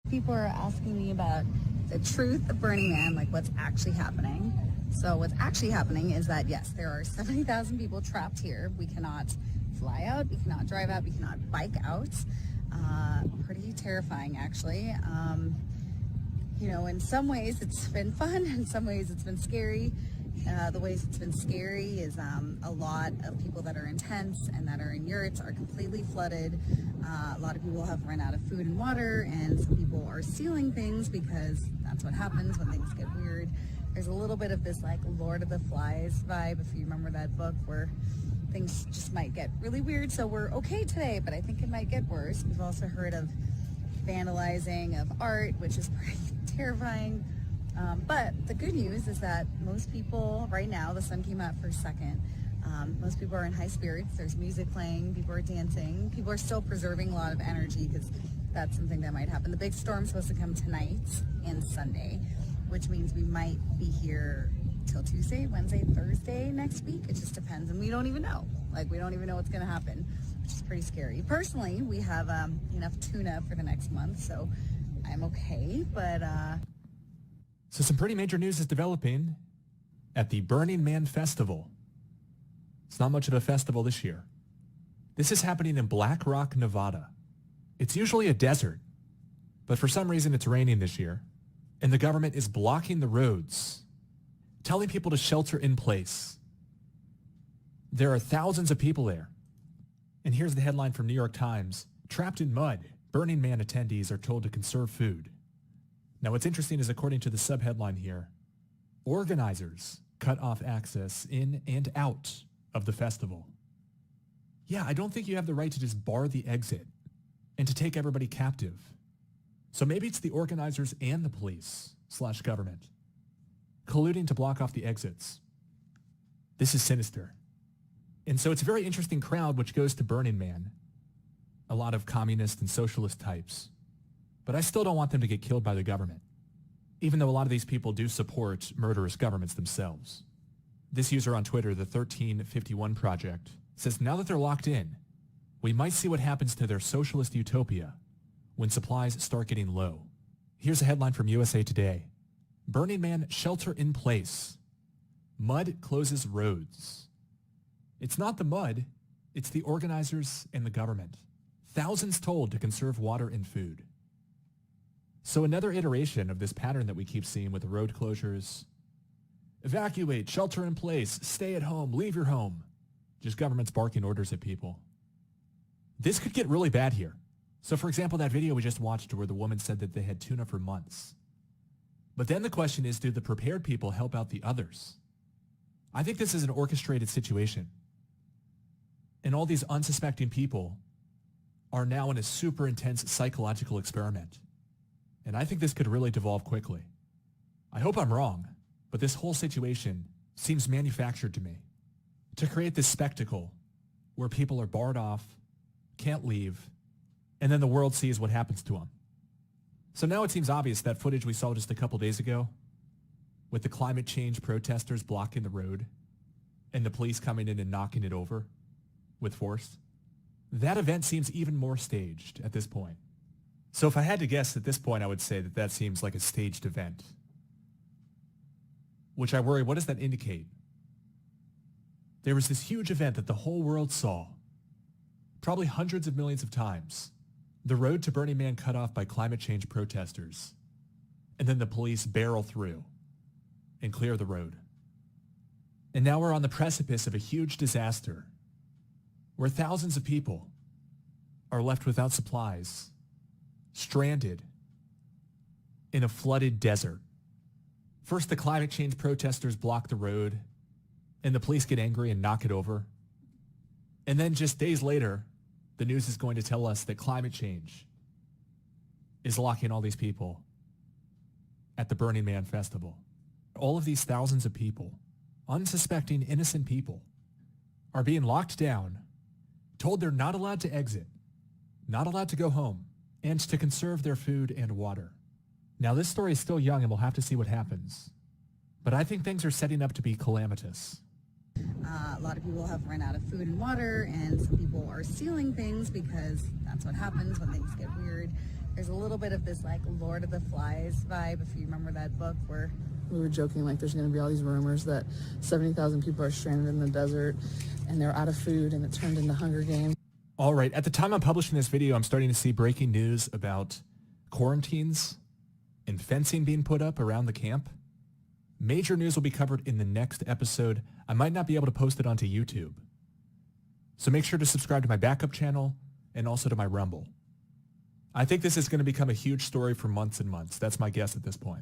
People are asking me about the truth of Burning Man, like what's actually happening. So what's actually happening is that, yes, there are 70,000 people trapped here. We cannot fly out, we cannot drive out, we cannot bike out. Pretty terrifying, actually. In some ways it's been fun, in some ways it's been scary. The ways it's been scary is a lot of people that are in tents and that are in yurts are completely flooded. A lot of people have run out of food and water, and some people are stealing things because that's what happens when things get weird. There's a little bit of this like Lord of the Flies vibe, if you remember that book, where things just might get really weird. So we're okay today, but I think it might get worse. We've also heard of vandalizing of art, which is pretty terrifying. But the good news is that most people right now, the sun came out for a second. Most people are in high spirits. There's music playing. People are dancing. People are still preserving a lot of energy because that's something that might happen. The big storm's supposed to come tonight and Sunday, which means we might be here till Tuesday, Wednesday, Thursday next week. It just depends. And we don't even know. We don't even know what's going to happen, which is pretty scary. Personally, we have enough tuna for the next month, so I'm okay. But So some pretty major news is developing at the Burning Man Festival. It's not much of a festival this year. This is happening in Black Rock, Nevada. It's usually a desert, but for some reason it's raining this year, and the government is blocking the roads, telling people to shelter in place. There are thousands of people there. And here's the headline from New York Times. Trapped in mud, Burning Man attendees are told to conserve food. Now, what's interesting is, according to the subheadline here, organizers cut off access in and out of the festival. Yeah, I don't think you have the right to just bar the exit and to take everybody captive. So maybe it's the organizers and the police/government colluding to block off the exits. This is sinister. And so it's a very interesting crowd which goes to Burning Man. A lot of communist and socialist types. But I still don't want them to get killed by the government, even though a lot of these people do support murderous governments themselves. This user on Twitter, the 1351 Project, says now that they're locked in, we might see what happens to their socialist utopia when supplies start getting low. Here's a headline from USA Today. Burning Man shelter in place. Mud closes roads. It's not the mud, it's the organizers and the government. Thousands told to conserve water and food. So another iteration of this pattern that we keep seeing with the road closures. Evacuate, shelter in place, stay at home, leave your home. Just governments barking orders at people. This could get really bad here. So for example, that video we just watched where the woman said that they had tuna for months. But then the question is, do the prepared people help out the others? I think this is an orchestrated situation. And all these unsuspecting people are now in a super intense psychological experiment. And I think this could really devolve quickly. I hope I'm wrong, but this whole situation seems manufactured to me to create this spectacle where people are barred off, can't leave, and then the world sees what happens to them. So now it seems obvious that footage we saw just a couple days ago with the climate change protesters blocking the road and the police coming in and knocking it over with force, that event seems even more staged at this point. So if I had to guess at this point, I would say that that seems like a staged event. Which I worry, what does that indicate? There was this huge event that the whole world saw, probably hundreds of millions of times. The road to Burning Man cut off by climate change protesters. And then the police barrel through and clear the road. And now we're on the precipice of a huge disaster where thousands of people are left without supplies, stranded in a flooded desert. First, the climate change protesters block the road, and the police get angry and knock it over. And then just days later, the news is going to tell us that climate change is locking all these people at the Burning Man Festival. All of these thousands of people, unsuspecting, innocent people, are being locked down, told they're not allowed to exit, not allowed to go home, and to conserve their food and water. Now, this story is still young, and we'll have to see what happens. But I think things are setting up to be calamitous. A lot of people have run out of food and water, and some people are stealing things because that's what happens when things get weird. There's a little bit of this like Lord of the Flies vibe, if you remember that book where we were joking like there's going to be all these rumors that 70,000 people are stranded in the desert and they're out of food and it turned into Hunger Games. All right. At the time I'm publishing this video, I'm starting to see breaking news about quarantines and fencing being put up around the camp. Major news will be covered in the next episode. I might not be able to post it onto YouTube. So make sure to subscribe to my backup channel and also to my Rumble. I think this is going to become a huge story for months and months. That's my guess at this point.